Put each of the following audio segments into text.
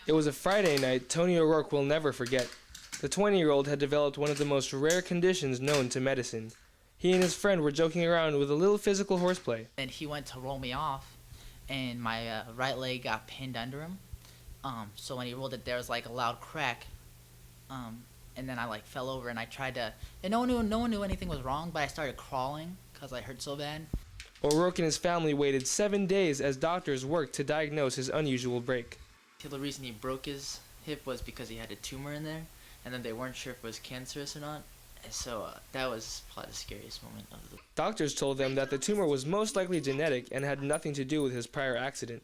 It was a Friday night Tony O'Rourke will never forget. The 20-year-old had developed one of the most rare conditions known to medicine. He and his friend were joking around with a little physical horseplay. And he went to roll me off, and my right leg got pinned under him. So when he rolled it, there was like a loud crack. And then I like fell over, and I tried to, and no one knew anything was wrong, but I started crawling because I hurt so bad. O'Rourke and his family waited 7 days as doctors worked to diagnose his unusual break. The reason he broke his hip was because he had a tumor in there, and then they weren't sure if it was cancerous or not. And so that was probably the scariest moment of the... Doctors told them that the tumor was most likely genetic and had nothing to do with his prior accident.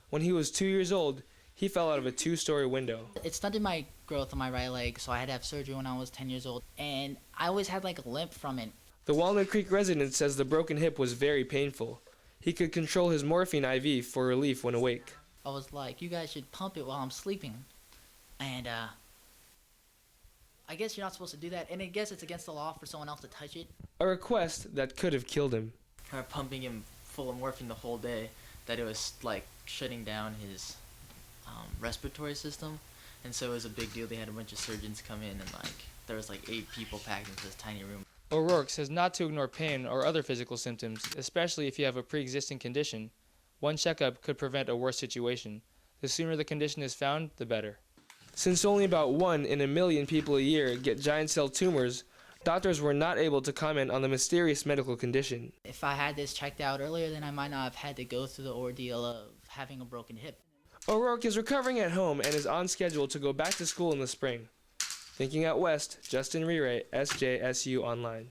When he was 2 years old, he fell out of a 2-story window. It stunted my growth on my right leg, so I had to have surgery when I was 10 years old, and I always had like a limp from it. The Walnut Creek resident says the broken hip was very painful. He could control his morphine IV for relief when awake. I was like, you guys should pump it while I'm sleeping. And I guess you're not supposed to do that, and I guess it's against the law for someone else to touch it. A request that could have killed him. We were pumping him full of morphine the whole day, that it was like shutting down his respiratory system, and so it was a big deal. They had a bunch of surgeons come in, and like there was like 8 people packed into this tiny room. O'Rourke says not to ignore pain or other physical symptoms, especially if you have a pre-existing condition. One checkup could prevent a worse situation. The sooner the condition is found, the better. Since only about 1 in a million people a year get giant cell tumors, doctors were not able to comment on the mysterious medical condition. If I had this checked out earlier, then I might not have had to go through the ordeal of having a broken hip. O'Rourke is recovering at home and is on schedule to go back to school in the spring. Thinking Out West, Justin Riray, SJSU Online.